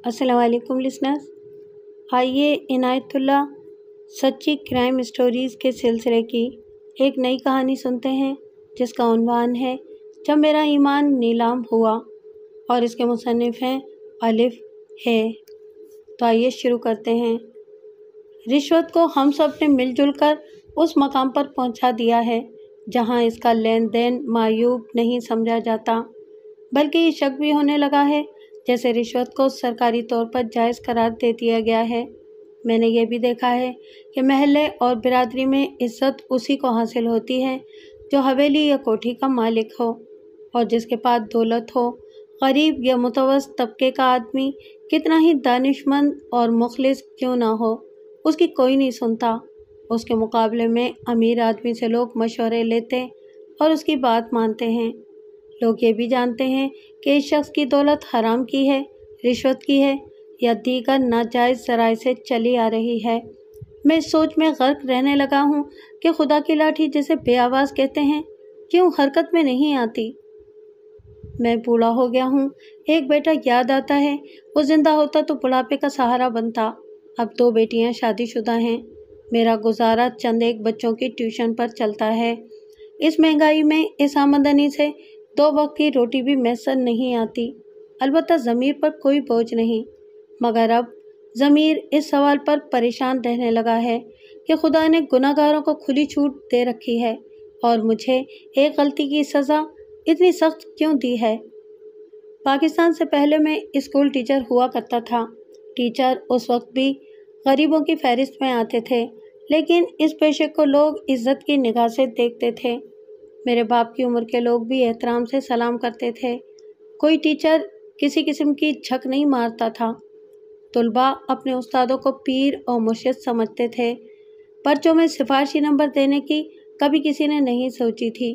السلام علیکم لسنرز، آئیے عنایت اللہ سچی کرائم سٹوریز کے سلسلے کی ایک نئی کہانی سنتے ہیں جس کا عنوان ہے جب میرا ایمان نیلام ہوا، اور اس کے مصنف ہیں الف ہے۔ تو آئیے شروع کرتے ہیں۔ رشوت کو ہم سب نے مل جل کر اس مقام پر پہنچا دیا ہے جہاں اس کا لین دین معیوب نہیں سمجھا جاتا، بلکہ یہ شک بھی ہونے لگا ہے جیسے رشوت کو سرکاری طور پر جائز قرار دے دیا گیا ہے۔ میں نے یہ بھی دیکھا ہے کہ محلے اور برادری میں عزت اسی کو حاصل ہوتی ہے جو حویلی یا کوٹھی کا مالک ہو، اور جس کے پاس دولت ہو۔ غریب یا متوسط طبقے کا آدمی کتنا ہی دانشمند اور مخلص کیوں نہ ہو، اس کی کوئی نہیں سنتا۔ اس کے مقابلے میں امیر آدمی سے لوگ مشورے لیتے اور اس کی بات مانتے ہیں۔ لوگ یہ بھی جانتے ہیں کہ اس شخص کی دولت حرام کی ہے، رشوت کی ہے یا دیگر ناجائز ذرائع سے چلی آ رہی ہے۔ میں اس سوچ میں غرق رہنے لگا ہوں کہ خدا کی لاٹھی جسے بے آواز کہتے ہیں کیوں حرکت میں نہیں آتی۔ میں بوڑھا ہو گیا ہوں، ایک بیٹا یاد آتا ہے، وہ زندہ ہوتا تو بڑھاپے کا سہارا بنتا۔ اب 2 بیٹیاں شادی شدہ ہیں۔ میرا گزارا چند ایک بچوں کی ٹیوشن پر چلتا ہے۔ اس مہنگائی میں اس آمدنی سے 2 وقت کی روٹی بھی میسر نہیں آتی۔ البتہ ضمیر پر کوئی بوجھ نہیں، مگر اب ضمیر اس سوال پر پریشان رہنے لگا ہے کہ خدا نے گناہ گاروں کو کھلی چھوٹ دے رکھی ہے اور مجھے ایک غلطی کی سزا اتنی سخت کیوں دی ہے۔ پاکستان سے پہلے میں اسکول ٹیچر ہوا کرتا تھا۔ ٹیچر اس وقت بھی غریبوں کی فہرست میں آتے تھے، لیکن اس پیشے کو لوگ عزت کی نگاہ سے دیکھتے تھے۔ میرے باپ کی عمر کے لوگ بھی احترام سے سلام کرتے تھے۔ کوئی ٹیچر کسی قسم کی جھک نہیں مارتا تھا۔ طلباء اپنے استادوں کو پیر اور مرشد سمجھتے تھے۔ پرچوں میں سفارشی نمبر دینے کی کبھی کسی نے نہیں سوچی تھی۔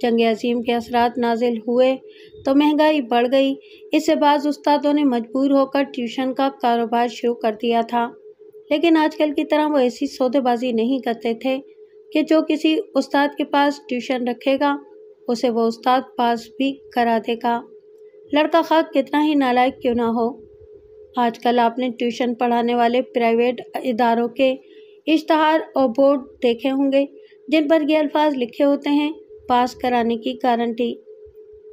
جنگ عظیم کے اثرات نازل ہوئے تو مہنگائی بڑھ گئی۔ اس سے بعض استادوں نے مجبور ہو کر ٹیوشن کا کاروبار شروع کر دیا تھا، لیکن آج کل کی طرح وہ ایسی سودے بازی نہیں کرتے تھے کہ جو کسی استاد کے پاس ٹیوشن رکھے گا اسے وہ استاد پاس بھی کرا دے گا، لڑکا خواہ کتنا ہی نالائق کیوں نہ ہو۔ آج کل آپ نے ٹیوشن پڑھانے والے پرائیویٹ اداروں کے اشتہار اور بورڈ دیکھے ہوں گے جن پر یہ الفاظ لکھے ہوتے ہیں: پاس کرانے کی گارنٹی۔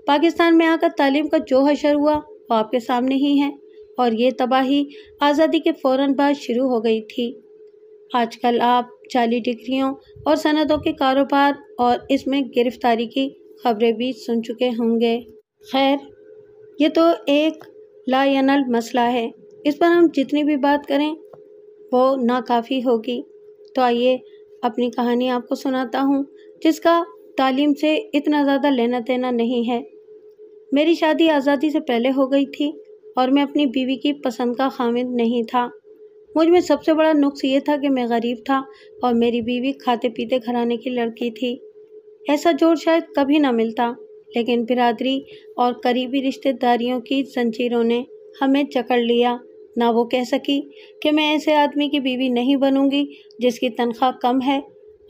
پاکستان میں آ کر تعلیم کا جو حشر ہوا وہ آپ کے سامنے ہی ہے، اور یہ تباہی آزادی کے فوراً بعد شروع ہو گئی تھی۔ آج کل آپ جعلی ڈگریوں اور سندوں کے کاروبار اور اس میں گرفتاری کی خبریں بھی سن چکے ہوں گے۔ خیر، یہ تو ایک لا ینال مسئلہ ہے، اس پر ہم جتنی بھی بات کریں وہ ناکافی ہوگی۔ تو آئیے اپنی کہانی آپ کو سناتا ہوں جس کا تعلیم سے اتنا زیادہ لینا دینا نہیں ہے۔ میری شادی آزادی سے پہلے ہو گئی تھی اور میں اپنی بیوی کی پسند کا خاوند نہیں تھا۔ مجھ میں سب سے بڑا نقص یہ تھا کہ میں غریب تھا اور میری بیوی کھاتے پیتے گھرانے کی لڑکی تھی۔ ایسا جوڑ شاید کبھی نہ ملتا، لیکن برادری اور قریبی رشتہ داریوں کی زنجیروں نے ہمیں جکڑ لیا۔ نہ وہ کہہ سکی کہ میں ایسے آدمی کی بیوی نہیں بنوں گی جس کی تنخواہ کم ہے،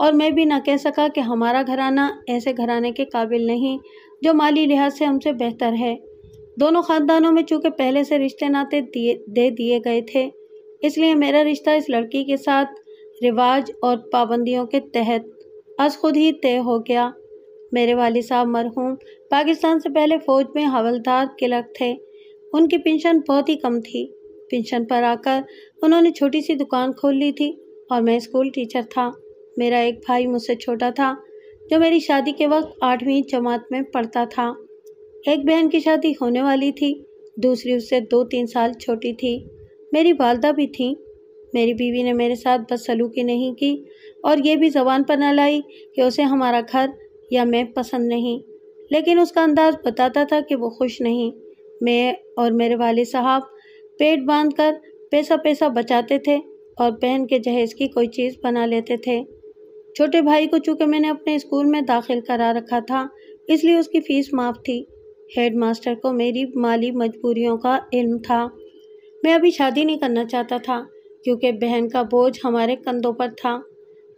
اور میں بھی نہ کہہ سکا کہ ہمارا گھرانہ ایسے گھرانے کے قابل نہیں جو مالی لحاظ سے ہم سے بہتر ہے۔ دونوں خاندانوں میں چونکہ پہلے سے رشتے ناطے دے دیے گئے تھے، اس لیے میرا رشتہ اس لڑکی کے ساتھ رواج اور پابندیوں کے تحت از خود ہی طے ہو گیا۔ میرے والد صاحب مرحوم پاکستان سے پہلے فوج میں حوالدار کلرک تھے۔ ان کی پنشن بہت ہی کم تھی۔ پنشن پر آ کر انہوں نے چھوٹی سی دکان کھول لی تھی اور میں اسکول ٹیچر تھا۔ میرا ایک بھائی مجھ سے چھوٹا تھا جو میری شادی کے وقت 8ویں جماعت میں پڑھتا تھا۔ ایک بہن کی شادی ہونے والی تھی، دوسری اس سے 2-3 سال چھوٹی تھی۔ میری والدہ بھی تھیں۔ میری بیوی نے میرے ساتھ بدسلوکی نہیں کی اور یہ بھی زبان پر نہ لائی کہ اسے ہمارا گھر یا میں پسند نہیں، لیکن اس کا انداز بتاتا تھا کہ وہ خوش نہیں۔ میں اور میرے والد صاحب پیٹ باندھ کر پیسہ بچاتے تھے اور بہن کے جہیز کی کوئی چیز بنا لیتے تھے۔ چھوٹے بھائی کو چونکہ میں نے اپنے اسکول میں داخل کرا رکھا تھا، اس لیے اس کی فیس معاف تھی۔ ہیڈ ماسٹر کو میری مالی مجبوریوں کا علم تھا۔ میں ابھی شادی نہیں کرنا چاہتا تھا کیونکہ بہن کا بوجھ ہمارے کندھوں پر تھا،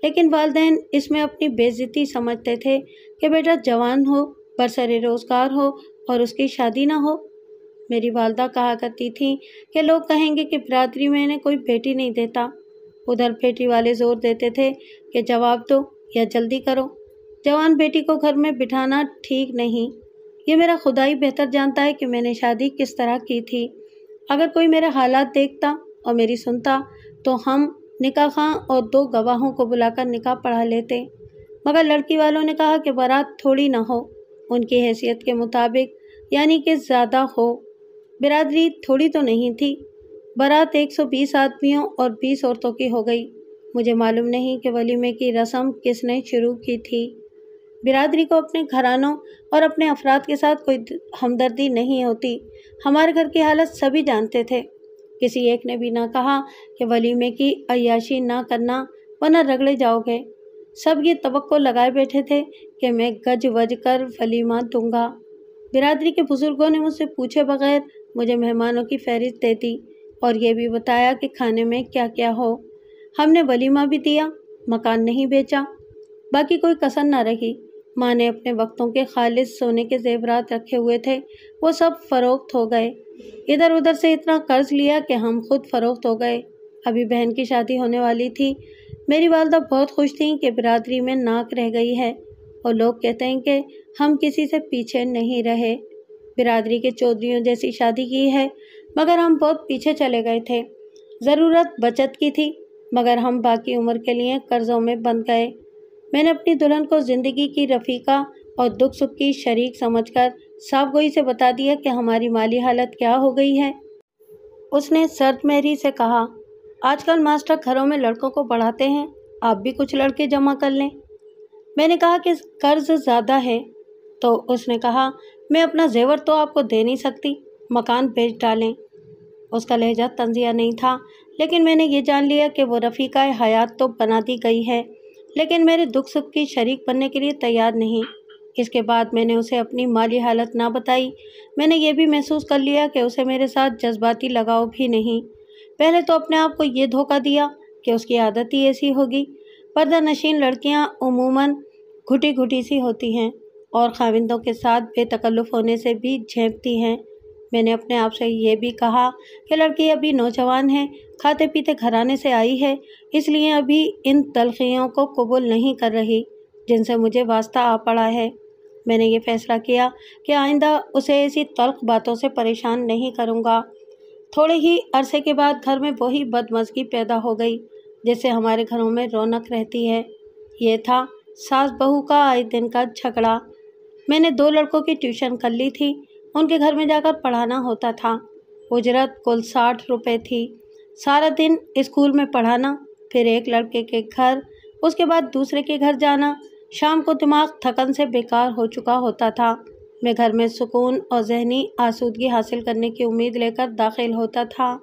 لیکن والدین اس میں اپنی بے عزتی سمجھتے تھے کہ بیٹا جوان ہو، برسر روزگار ہو اور اس کی شادی نہ ہو۔ میری والدہ کہا کرتی تھیں کہ لوگ کہیں گے کہ برادری میں انہیں کوئی بیٹی نہیں دیتا۔ ادھر بیٹی والے زور دیتے تھے کہ جواب دو یا جلدی کرو، جوان بیٹی کو گھر میں بٹھانا ٹھیک نہیں۔ یہ میرا خدا ہی بہتر جانتا ہے کہ میں نے شادی کس طرح کی تھی۔ اگر کوئی میرے حالات دیکھتا اور میری سنتا تو ہم نکاح خواں اور 2 گواہوں کو بلا کر نکاح پڑھا لیتے، مگر لڑکی والوں نے کہا کہ بارات تھوڑی نہ ہو، ان کی حیثیت کے مطابق یعنی کہ زیادہ ہو۔ برادری تھوڑی تو نہیں تھی، بارات 120 آدمیوں اور 20 عورتوں کی ہو گئی۔ مجھے معلوم نہیں کہ ولیمے کی رسم کس نے شروع کی تھی۔ برادری کو اپنے گھرانوں اور اپنے افراد کے ساتھ کوئی ہمدردی نہیں ہوتی۔ ہمارے گھر کی حالت سبھی جانتے تھے۔ کسی ایک نے بھی نہ کہا کہ ولیمے کی عیاشی نہ کرنا ورنہ رگڑے جاؤ گے۔ سب یہ توقع لگائے بیٹھے تھے کہ میں گج وج کر ولیمہ دوں گا۔ برادری کے بزرگوں نے مجھ سے پوچھے بغیر مجھے مہمانوں کی فہرست دے دی اور یہ بھی بتایا کہ کھانے میں کیا کیا ہو۔ ہم نے ولیمہ بھی دیا، مکان نہیں بیچا، باقی کوئی کسر نہ رہی۔ ماں نے اپنے وقتوں کے خالص سونے کے زیورات رکھے ہوئے تھے، وہ سب فروخت ہو گئے۔ ادھر ادھر سے اتنا قرض لیا کہ ہم خود فروخت ہو گئے۔ ابھی بہن کی شادی ہونے والی تھی۔ میری والدہ بہت خوش تھیں کہ برادری میں ناک رہ گئی ہے اور لوگ کہتے ہیں کہ ہم کسی سے پیچھے نہیں رہے۔ برادری کے چودھریوں جیسی شادی کی ہے، مگر ہم بہت پیچھے چلے گئے تھے۔ ضرورت بچت کی تھی، مگر ہم باقی عمر کے لیے قرضوں میں بندھ گئے۔ میں نے اپنی دلہن کو زندگی کی رفیقہ اور دکھ سکھ کی شریک سمجھ کر صاف گوئی سے بتا دیا کہ ہماری مالی حالت کیا ہو گئی ہے۔ اس نے سرد مہری سے کہا، آج کل ماسٹر گھروں میں لڑکوں کو پڑھاتے ہیں، آپ بھی کچھ لڑکے جمع کر لیں۔ میں نے کہا کہ قرض زیادہ ہے، تو اس نے کہا، میں اپنا زیور تو آپ کو دے نہیں سکتی، مکان بیچ ڈالیں۔ اس کا لہجہ طنزیہ نہیں تھا، لیکن میں نے یہ جان لیا کہ وہ رفیقہ حیات تو بنا دی گئی ہے، لیکن میرے دکھ سکھ کی شریک بننے کے لیے تیار نہیں۔ اس کے بعد میں نے اسے اپنی مالی حالت نہ بتائی۔ میں نے یہ بھی محسوس کر لیا کہ اسے میرے ساتھ جذباتی لگاؤ بھی نہیں۔ پہلے تو اپنے آپ کو یہ دھوکہ دیا کہ اس کی عادت ہی ایسی ہوگی۔ پردہ نشین لڑکیاں عموماً گھٹی گھٹی سی ہوتی ہیں اور خاوندوں کے ساتھ بے تکلف ہونے سے بھی جھیپتی ہیں۔ میں نے اپنے آپ سے یہ بھی کہا کہ لڑکی ابھی نوجوان ہے، کھاتے پیتے گھرانے سے آئی ہے، اس لیے ابھی ان تلخیوں کو قبول نہیں کر رہی جن سے مجھے واسطہ آ پڑا ہے۔ میں نے یہ فیصلہ کیا کہ آئندہ اسے ایسی تلخ باتوں سے پریشان نہیں کروں گا۔ تھوڑے ہی عرصے کے بعد گھر میں وہی بدمزگی پیدا ہو گئی جس سے ہمارے گھروں میں رونق رہتی ہے۔ یہ تھا ساس بہو کا آئے دن کا جھگڑا۔ میں نے 2 لڑکوں کی ٹیوشن کر لی تھی، ان کے گھر میں جا کر پڑھانا ہوتا تھا۔ اجرت کل 60 روپے تھی۔ سارا دن اسکول میں پڑھانا، پھر ایک لڑکے کے گھر، اس کے بعد دوسرے کے گھر جانا۔ شام کو دماغ تھکن سے بیکار ہو چکا ہوتا تھا۔ میں گھر میں سکون اور ذہنی آسودگی حاصل کرنے کی امید لے کر داخل ہوتا تھا،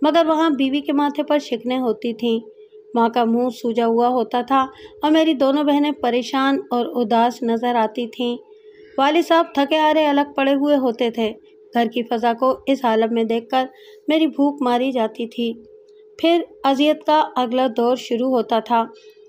مگر وہاں بیوی کے ماتھے پر شکنیں ہوتی تھیں۔ ماں کا منہ سوجا ہوا ہوتا تھا اور میری دونوں بہنیں پریشان اور اداس نظر آتی تھیں۔ والد صاحب تھکے ہارے الگ پڑے ہوئے ہوتے تھے۔ گھر کی فضا کو اس حالت میں دیکھ کر میری بھوک ماری جاتی تھی۔ پھر اذیت کا اگلا دور شروع ہوتا تھا۔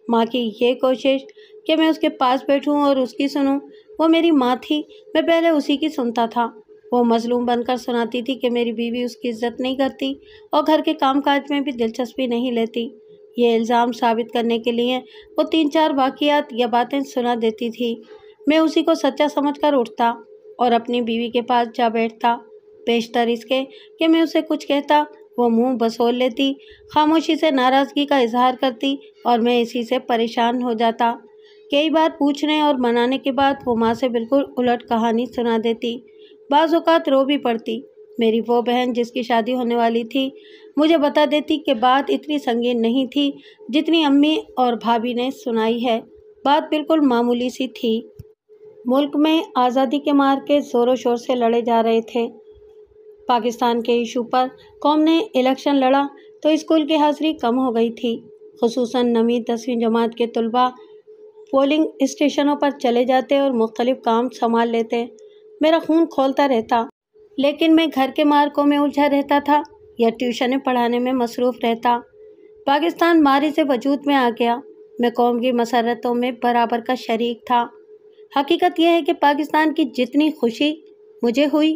ماں کی یہ کوشش کہ میں اس کے پاس بیٹھوں اور اس کی سنوں، وہ میری ماں تھی، میں پہلے اسی کی سنتا تھا۔ وہ مظلوم بن کر سناتی تھی کہ میری بیوی اس کی عزت نہیں کرتی اور گھر کے کام کاج میں بھی دلچسپی نہیں لیتی۔ یہ الزام ثابت کرنے کے لیے وہ 3-4 واقعات یا باتیں سنا دیتی تھی۔ میں اسی کو سچا سمجھ کر اٹھتا اور اپنی بیوی کے پاس جا بیٹھتا۔ بیشتر اس کے کہ میں اسے کچھ کہتا وہ منہ بسول لیتی، خاموشی سے ناراضگی کا اظہار کرتی اور میں اسی سے پریشان ہو جاتا۔ کئی بار پوچھنے اور منانے کے بعد وہ ماں سے بالکل الٹ کہانی سنا دیتی۔ بعض اوقات رو بھی پڑتی۔ میری وہ بہن جس کی شادی ہونے والی تھی مجھے بتا دیتی کہ بات اتنی سنگین نہیں تھی جتنی امی اور بھابھی نے سنائی ہے، بات بالکل معمولی سی تھی۔ ملک میں آزادی کے مارکے زور و شور سے لڑے جا رہے تھے۔ پاکستان کے ایشو پر قوم نے الیکشن لڑا تو اسکول کی حاضری کم ہو گئی تھی، خصوصاً 9ویں 10ویں جماعت کے طلباء پولنگ اسٹیشنوں پر چلے جاتے اور مختلف کام سنبھال لیتے۔ میرا خون کھولتا رہتا، لیکن میں گھر کے مارکوں میں الجھا رہتا تھا یا ٹیوشنیں پڑھانے میں مصروف رہتا۔ پاکستان ماری سے وجود میں آ گیا۔ میں قوم کی مسرتوں میں برابر کا شریک تھا۔ حقیقت یہ ہے کہ پاکستان کی جتنی خوشی مجھے ہوئی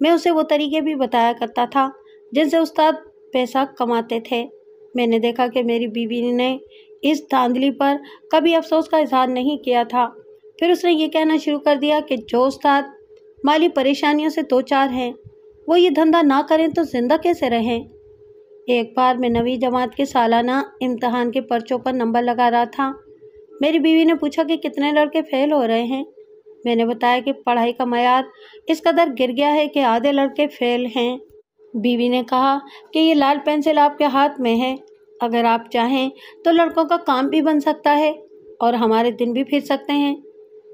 میں اسے وہ طریقے بھی بتایا کرتا تھا جن سے استاد پیسہ کماتے تھے۔ میں نے دیکھا کہ میری بیوی نے اس دھاندلی پر کبھی افسوس کا اظہار نہیں کیا تھا۔ پھر اس نے یہ کہنا شروع کر دیا کہ جو استاد مالی پریشانیوں سے دوچار ہیں وہ یہ دھندا نہ کریں تو زندہ کیسے رہیں۔ ایک بار میں 9ویں جماعت کے سالانہ امتحان کے پرچوں پر نمبر لگا رہا تھا۔ میری بیوی نے پوچھا کہ کتنے لڑکے فیل ہو رہے ہیں۔ میں نے بتایا کہ پڑھائی کا معیار اس قدر گر گیا ہے کہ آدھے لڑکے فیل ہیں۔ بیوی نے کہا کہ یہ لال پینسل آپ کے ہاتھ میں ہے، اگر آپ چاہیں تو لڑکوں کا کام بھی بن سکتا ہے اور ہمارے دن بھی پھر سکتے ہیں۔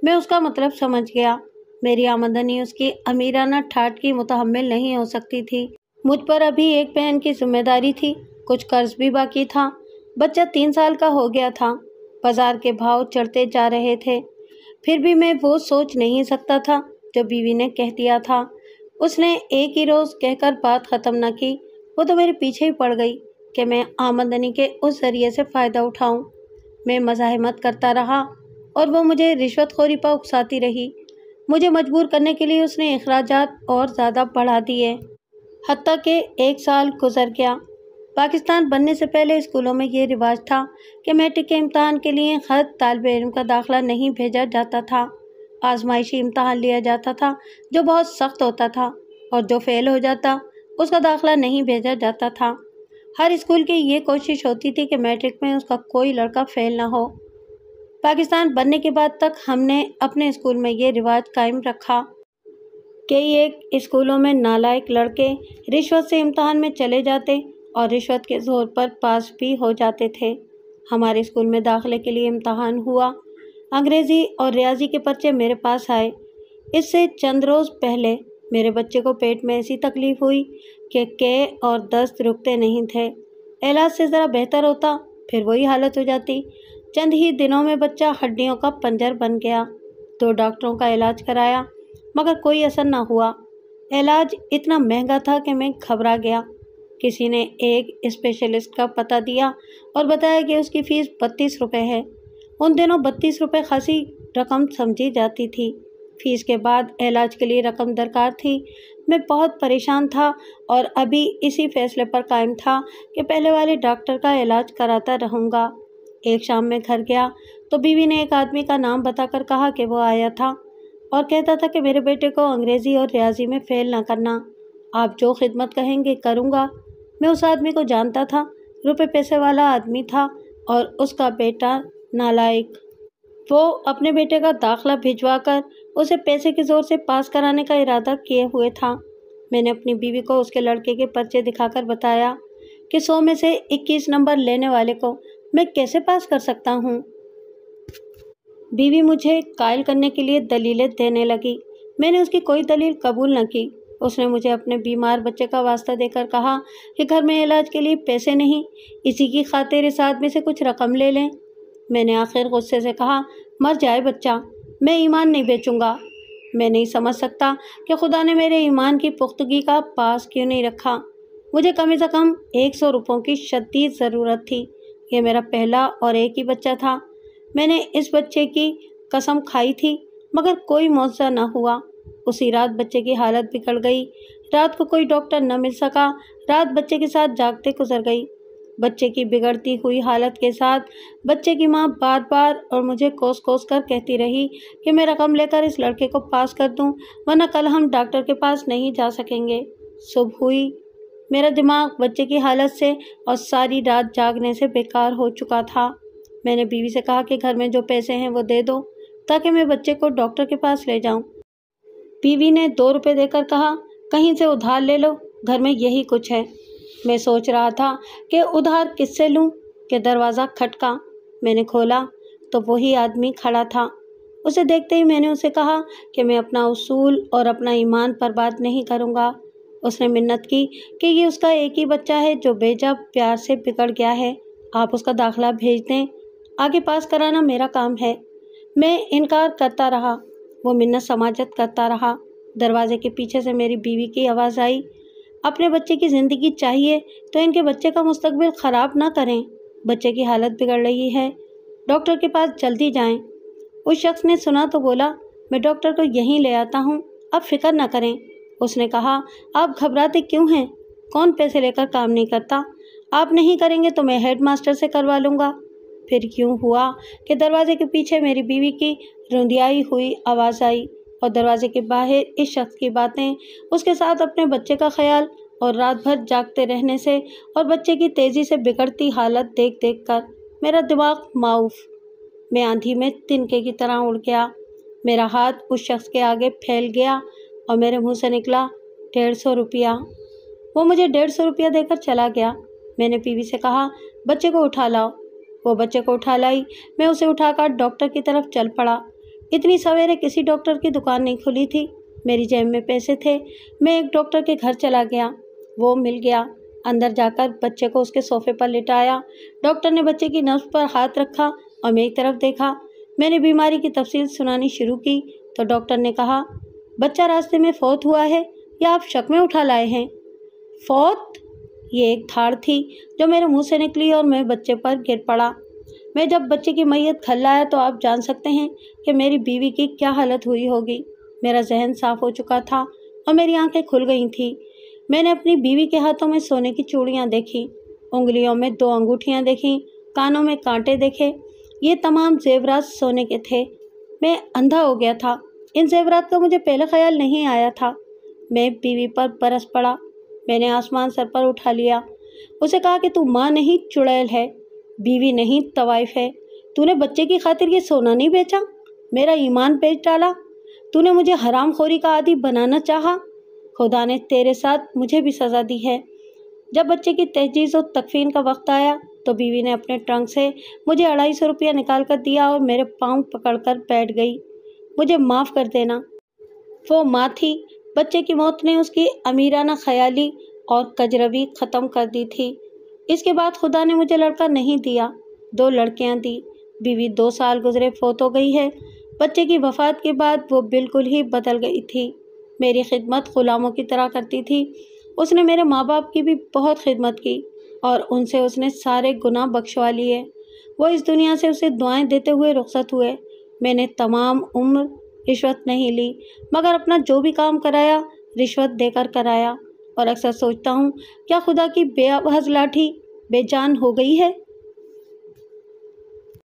میں اس کا مطلب سمجھ گیا۔ میری آمدنی اس کی امیرانہ ٹھاٹ کی متحمل نہیں ہو سکتی تھی۔ مجھ پر ابھی ایک بہن کی ذمہ داری تھی، کچھ قرض بھی باقی تھا۔ بچہ 3 سال کا ہو گیا تھا۔ بازار کے بھاؤ چڑھتے جا رہے تھے، پھر بھی میں وہ سوچ نہیں سکتا تھا جو بیوی نے کہہ دیا تھا۔ اس نے ایک ہی روز کہہ کر بات ختم نہ کی، وہ تو میرے پیچھے ہی پڑ گئی کہ میں آمدنی کے اس ذریعے سے فائدہ اٹھاؤں۔ میں مزاحمت کرتا رہا اور وہ مجھے رشوت خوری پر اکساتی رہی۔ مجھے مجبور کرنے کے لیے اس نے اخراجات اور زیادہ بڑھا دیے، حتیٰ کہ 1 سال گزر گیا۔ پاکستان بننے سے پہلے اسکولوں میں یہ رواج تھا کہ میٹرک کے امتحان کے لیے ہر طالب علم کا داخلہ نہیں بھیجا جاتا تھا۔ آزمائشی امتحان لیا جاتا تھا جو بہت سخت ہوتا تھا، اور جو فیل ہو جاتا اس کا داخلہ نہیں بھیجا جاتا تھا۔ ہر اسکول کی یہ کوشش ہوتی تھی کہ میٹرک میں اس کا کوئی لڑکا فیل نہ ہو۔ پاکستان بننے کے بعد تک ہم نے اپنے اسکول میں یہ رواج قائم رکھا۔ کئی ایک اسکولوں میں نالائق لڑکے رشوت سے امتحان میں چلے جاتے اور رشوت کے زور پر پاس بھی ہو جاتے تھے۔ ہمارے اسکول میں داخلے کے لیے امتحان ہوا۔ انگریزی اور ریاضی کے پرچے میرے پاس آئے۔ اس سے چند روز پہلے میرے بچے کو پیٹ میں ایسی تکلیف ہوئی کہ قے اور دست رکتے نہیں تھے۔ علاج سے ذرا بہتر ہوتا پھر وہی حالت ہو جاتی۔ چند ہی دنوں میں بچہ ہڈیوں کا پنجر بن گیا۔ 2 ڈاکٹروں کا علاج کرایا مگر کوئی اثر نہ ہوا۔ علاج اتنا مہنگا تھا کہ میں گھبرا گیا۔ کسی نے ایک اسپیشلسٹ کا پتہ دیا اور بتایا کہ اس کی فیس 32 روپے ہے۔ ان دنوں 32 روپے خاصی رقم سمجھی جاتی تھی۔ فیس کے بعد علاج کے لیے رقم درکار تھی۔ میں بہت پریشان تھا اور ابھی اسی فیصلے پر قائم تھا کہ پہلے والے ڈاکٹر کا علاج کراتا رہوں گا۔ ایک شام میں گھر گیا تو بیوی نے ایک آدمی کا نام بتا کر کہا کہ وہ آیا تھا اور کہتا تھا کہ میرے بیٹے کو انگریزی اور ریاضی میں فیل نہ کرنا، آپ جو خدمت کہیں گے کروں گا۔ میں اس آدمی کو جانتا تھا، روپے پیسے والا آدمی تھا اور اس کا بیٹا نالائق۔ وہ اپنے بیٹے کا داخلہ بھجوا کر اسے پیسے کے زور سے پاس کرانے کا ارادہ کیے ہوئے تھا۔ میں نے اپنی بیوی کو اس کے لڑکے کے پرچے دکھا کر بتایا کہ 100 میں سے 21 نمبر لینے والے کو میں کیسے پاس کر سکتا ہوں۔ بیوی مجھے قائل کرنے کے لیے دلیلیں دینے لگی۔ میں نے اس کی کوئی دلیل قبول نہ کی۔ اس نے مجھے اپنے بیمار بچے کا واسطہ دے کر کہا کہ گھر میں علاج کے لیے پیسے نہیں، اسی کی خاطر اس آدمی سے کچھ رقم لے لیں۔ میں نے آخر غصے سے کہا، مر جائے بچہ، میں ایمان نہیں بیچوں گا۔ میں نہیں سمجھ سکتا کہ خدا نے میرے ایمان کی پختگی کا پاس کیوں نہیں رکھا۔ مجھے کم از کم 100 روپوں کی شدید ضرورت تھی۔ یہ میرا پہلا اور ایک ہی بچہ تھا۔ میں نے اس بچے کی قسم کھائی تھی مگر کوئی معجزہ نہ ہوا۔ اسی رات بچے کی حالت بگڑ گئی۔ رات کو کوئی ڈاکٹر نہ مل سکا۔ رات بچے کے ساتھ جاگتے گزر گئی۔ بچے کی بگڑتی ہوئی حالت کے ساتھ بچے کی ماں بار بار اور مجھے کوس کوس کر کہتی رہی کہ میں رقم لے کر اس لڑکے کو پاس کر دوں ورنہ کل ہم ڈاکٹر کے پاس نہیں جا سکیں گے۔ صبح ہوئی۔ میرا دماغ بچے کی حالت سے اور ساری رات جاگنے سے بیکار ہو چکا تھا۔ میں نے بیوی سے کہا کہ گھر میں جو پیسے ہیں وہ دے دو تاکہ میں بچے کو ڈاکٹر کے پاس لے جاؤں۔ بیوی نے 2 روپے دے کر کہا، کہیں سے ادھار لے لو، گھر میں یہی کچھ ہے۔ میں سوچ رہا تھا کہ ادھار کس سے لوں کہ دروازہ کھٹکا۔ میں نے کھولا تو وہی آدمی کھڑا تھا۔ اسے دیکھتے ہی میں نے اسے کہا کہ میں اپنا اصول اور اپنا ایمان پر بات نہیں کروں گا۔ اس نے منت کی کہ یہ اس کا ایک ہی بچہ ہے جو بیجا پیار سے بگڑ گیا ہے، آپ اس کا داخلہ بھیج دیں، آگے پاس کرانا میرا کام ہے۔ میں انکار کرتا رہا، وہ منت سماجت کرتا رہا۔ دروازے کے پیچھے سے میری بیوی کی آواز آئی، اپنے بچے کی زندگی چاہیے تو ان کے بچے کا مستقبل خراب نہ کریں، بچے کی حالت بگڑ رہی ہے، ڈاکٹر کے پاس جلدی جائیں۔ اس شخص نے سنا تو بولا، میں ڈاکٹر کو یہیں لے آتا ہوں، اب فکر نہ کریں۔ اس نے کہا، آپ گھبراتے کیوں ہیں؟ کون پیسے لے کر کام نہیں کرتا؟ آپ نہیں کریں گے تو میں ہیڈ ماسٹر سے کروا لوں گا۔ پھر یوں ہوا کہ دروازے کے پیچھے میری بیوی کی رندیائی ہوئی آواز آئی اور دروازے کے باہر اس شخص کی باتیں، اس کے ساتھ اپنے بچے کا خیال اور رات بھر جاگتے رہنے سے اور بچے کی تیزی سے بگڑتی حالت دیکھ دیکھ کر میرا دماغ معاف، میں آندھی میں تنکے کی طرح اڑ گیا۔ میرا ہاتھ اس شخص کے آگے پھیل گیا اور میرے منہ سے نکلا 150 روپیہ۔ وہ مجھے 150 روپیہ دے کر چلا گیا۔ میں نے بیوی سے کہا، بچے کو اٹھا لاؤ۔ وہ بچے کو اٹھا لائی۔ میں اسے اٹھا کر ڈاکٹر کی طرف چل پڑا۔ اتنی سویرے کسی ڈاکٹر کی دکان نہیں کھلی تھی۔ میری جیب میں پیسے تھے۔ میں ایک ڈاکٹر کے گھر چلا گیا۔ وہ مل گیا۔ اندر جا کر بچے کو اس کے صوفے پر لٹایا۔ ڈاکٹر نے بچے کی نبض پر ہاتھ رکھا اور میری طرف دیکھا۔ میں نے بیماری کی تفصیل سنانی شروع کی تو ڈاکٹر نے کہا، بچہ راستے میں فوت ہوا ہے یا آپ شک میں اٹھا لائے ہیں؟ فوت؟ یہ ایک دھاڑ تھی جو میرے منہ سے نکلی اور میں بچے پر گر پڑا۔ میں جب بچے کی میت گھر لایا تو آپ جان سکتے ہیں کہ میری بیوی کی کیا حالت ہوئی ہوگی۔ میرا ذہن صاف ہو چکا تھا اور میری آنکھیں کھل گئی تھیں۔ میں نے اپنی بیوی کے ہاتھوں میں سونے کی چوڑیاں دیکھیں، انگلیوں میں 2 انگوٹھیاں دیکھیں، کانوں میں کانٹے دیکھے۔ یہ تمام زیورات سونے کے تھے۔ میں اندھا ہو گیا تھا۔ ان زیورات کا مجھے پہلے خیال نہیں آیا تھا۔ میں بیوی پر برس پڑا۔ میں نے آسمان سر پر اٹھا لیا۔ اسے کہا کہ تو ماں نہیں چڑیل ہے، بیوی نہیں طوائف ہے۔ تو نے بچے کی خاطر یہ سونا نہیں بیچا، میرا ایمان بیچ ڈالا۔ تو نے مجھے حرام خوری کا عادی بنانا چاہا۔ خدا نے تیرے ساتھ مجھے بھی سزا دی ہے۔ جب بچے کی تجہیز و تکفین کا وقت آیا تو بیوی نے اپنے ٹرنک سے مجھے 250 روپیہ نکال کر دیا اور میرے پاؤں پکڑ کر بیٹھ گئی۔ مجھے معاف کر دینا۔ وہ ماں تھی۔ بچے کی موت نے اس کی امیرانہ خیالی اور کجروی ختم کر دی تھی۔ اس کے بعد خدا نے مجھے لڑکا نہیں دیا، 2 لڑکیاں دی۔ بیوی 2 سال گزرے فوت ہو گئی ہے۔ بچے کی وفات کے بعد وہ بالکل ہی بدل گئی تھی۔ میری خدمت غلاموں کی طرح کرتی تھی۔ اس نے میرے ماں باپ کی بھی بہت خدمت کی اور ان سے اس نے سارے گناہ بخشوا لیے۔ وہ اس دنیا سے اسے دعائیں دیتے ہوئے رخصت ہوئے۔ میں نے تمام عمر رشوت نہیں لی، مگر اپنا جو بھی کام کرایا رشوت دے کر کرایا، اور اکثر سوچتا ہوں کیا خدا کی بے آواز لاٹھی بے جان ہو گئی ہے؟